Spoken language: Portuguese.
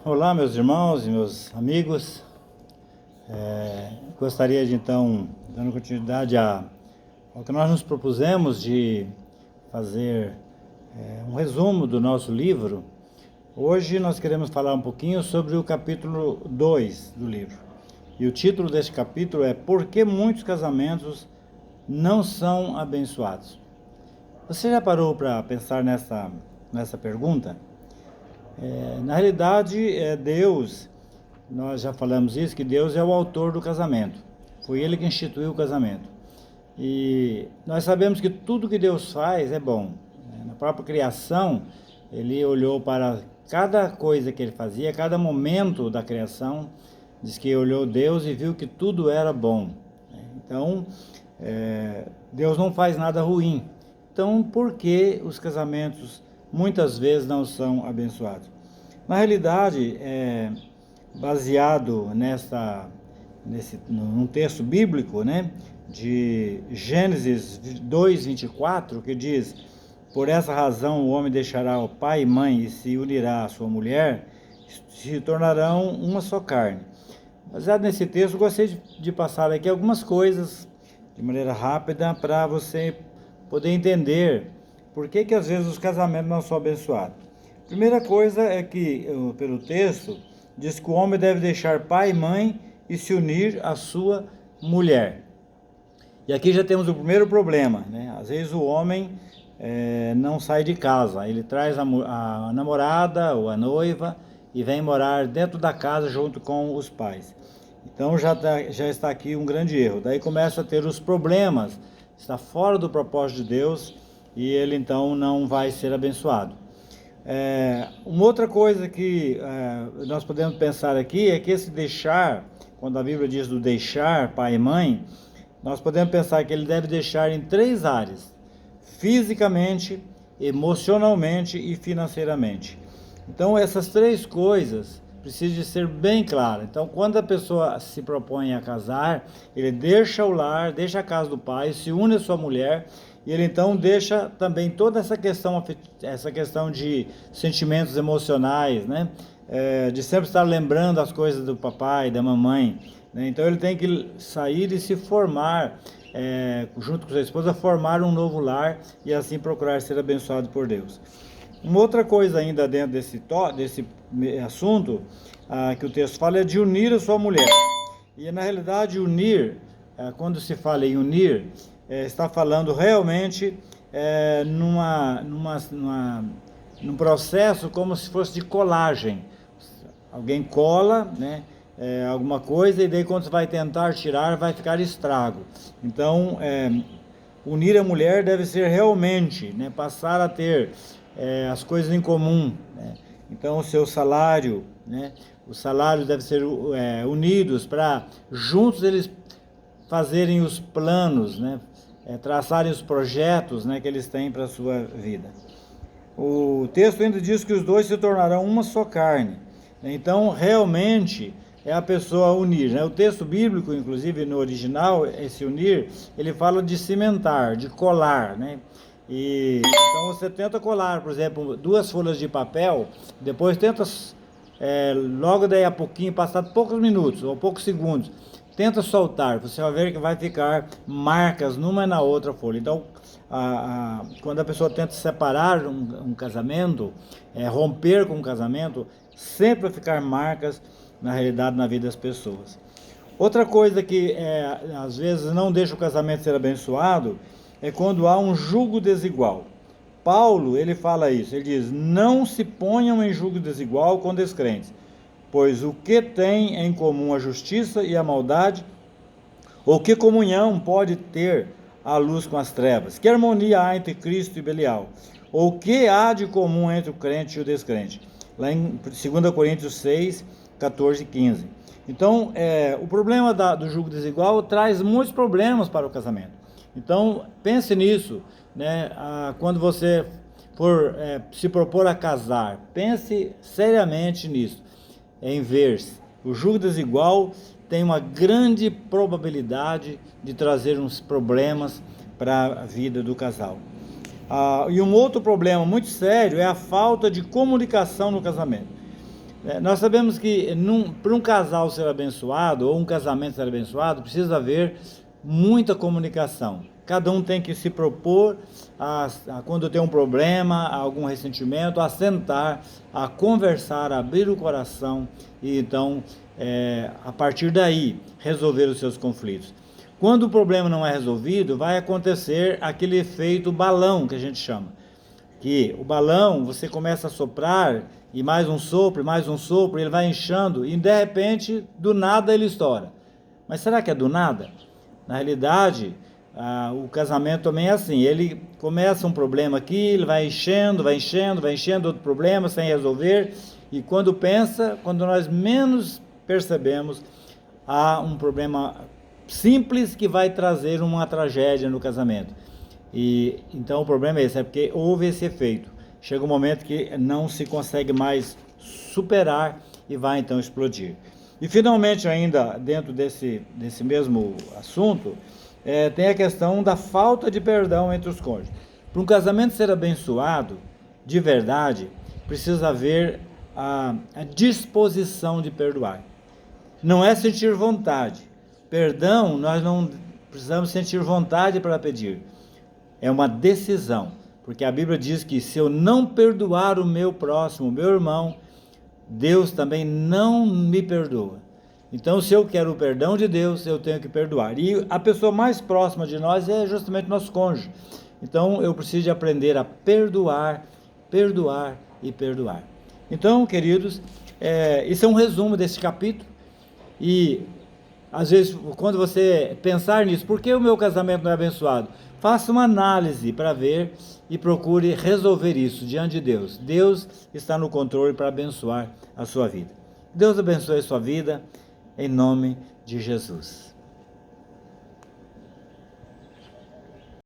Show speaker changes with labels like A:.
A: Olá, meus irmãos e meus amigos. Gostaria de então, dando continuidade ao que nós nos propusemos de fazer um resumo do nosso livro. Hoje nós queremos falar um pouquinho sobre o capítulo 2 do livro. E o título deste capítulo é Por que muitos casamentos não são abençoados? Você já parou para pensar nessa pergunta? Na realidade, Deus, nós já falamos isso, que Deus é o autor do casamento. Foi Ele que instituiu o casamento. E nós sabemos que tudo que Deus faz é bom. Na própria criação, Ele olhou para cada coisa que Ele fazia, cada momento da criação, diz que olhou Deus e viu que tudo era bom. Então, Deus não faz nada ruim. Então, por que os casamentos muitas vezes não são abençoados? Na realidade, baseado num texto bíblico, né, de Gênesis 2:24, que diz: por essa razão o homem deixará o pai e mãe e se unirá à sua mulher, se tornarão uma só carne. Baseado nesse texto, gostaria de passar aqui algumas coisas de maneira rápida para você poder entender por que às vezes os casamentos não são abençoados. Primeira coisa é que, pelo texto, diz que o homem deve deixar pai e mãe e se unir à sua mulher. E aqui já temos o primeiro problema, né? Às vezes o homem não sai de casa, ele traz a namorada ou a noiva e vem morar dentro da casa junto com os pais. Então já está aqui um grande erro. Daí começa a ter os problemas, está fora do propósito de Deus e ele então não vai ser abençoado. Uma outra coisa que nós podemos pensar aqui é que esse deixar, quando a Bíblia diz do deixar pai e mãe, nós podemos pensar que ele deve deixar em 3 áreas: fisicamente, emocionalmente e financeiramente. Então essas 3 coisas precisam de ser bem claras. Então quando a pessoa se propõe a casar, ele deixa o lar, deixa a casa do pai, se une à sua mulher, e ele então deixa também toda essa questão de sentimentos emocionais, né? De sempre estar lembrando as coisas do papai, da mamãe, né? Então ele tem que sair e se formar, junto com sua esposa, formar um novo lar e assim procurar ser abençoado por Deus. Uma outra coisa ainda dentro desse assunto que o texto fala é de unir a sua mulher. E na realidade unir, quando se fala em unir, está falando realmente num processo como se fosse de colagem. Alguém cola, né, alguma coisa e daí quando você vai tentar tirar vai ficar estrago. Então unir a mulher deve ser realmente, né, passar a ter as coisas em comum, né? Então o seu salário, né, os salários devem ser unidos para juntos eles fazerem os planos, né, traçarem os projetos, né, que eles têm para a sua vida. O texto ainda diz que os dois se tornarão uma só carne. Então realmente é a pessoa unir, né? O texto bíblico, inclusive no original, esse unir, ele fala de cimentar, de colar, né? E então você tenta colar, por exemplo, 2 folhas de papel, depois tenta, logo daí a pouquinho, passado poucos minutos ou poucos segundos, tenta soltar, você vai ver que vai ficar marcas numa e na outra folha. Então, quando a pessoa tenta separar um casamento, romper com um casamento, sempre vai ficar marcas, na realidade, na vida das pessoas. Outra coisa que às vezes não deixa o casamento ser abençoado é quando há um julgo desigual. Paulo, ele fala isso, ele diz: não se ponham em julgo desigual com descrentes, pois o que tem em comum a justiça e a maldade, ou que comunhão pode ter a luz com as trevas? Que harmonia há entre Cristo e Belial? Ou que há de comum entre o crente e o descrente? Lá em 2 Coríntios 6, 14 e 15. Então, o problema do julgo desigual traz muitos problemas para o casamento. Então, pense nisso, né? Quando você for se propor a casar, pense seriamente nisso, em ver-se. O julgo desigual tem uma grande probabilidade de trazer uns problemas para a vida do casal. E um outro problema muito sério é a falta de comunicação no casamento. Nós sabemos que para um casal ser abençoado, ou um casamento ser abençoado, precisa haver muita comunicação. Cada um tem que se propor, quando tem um problema, algum ressentimento, a sentar, a conversar, a abrir o coração e então, a partir daí, resolver os seus conflitos. Quando o problema não é resolvido, vai acontecer aquele efeito balão que a gente chama. Que o balão, você começa a soprar, e mais um sopro, ele vai inchando, e de repente, do nada ele estoura. Mas será que é do nada? Na realidade, o casamento também é assim, ele começa um problema aqui, ele vai enchendo, outro problema sem resolver, e quando nós menos percebemos, há um problema simples que vai trazer uma tragédia no casamento. E então o problema é esse, é porque houve esse efeito. Chega um momento que não se consegue mais superar e vai então explodir. E finalmente, ainda dentro desse mesmo assunto, tem a questão da falta de perdão entre os cônjuges. Para um casamento ser abençoado, de verdade, precisa haver a disposição de perdoar. Não é sentir vontade. Perdão, nós não precisamos sentir vontade para pedir. É uma decisão. Porque a Bíblia diz que se eu não perdoar o meu próximo, o meu irmão, Deus também não me perdoa. Então, se eu quero o perdão de Deus, eu tenho que perdoar. E a pessoa mais próxima de nós é justamente nosso cônjuge. Então, eu preciso de aprender a perdoar, perdoar e perdoar. Então, queridos, isso é um resumo desse capítulo. E, às vezes, quando você pensar nisso, por que o meu casamento não é abençoado? Faça uma análise para ver e procure resolver isso diante de Deus. Deus está no controle para abençoar a sua vida. Deus abençoe a sua vida, em nome de Jesus.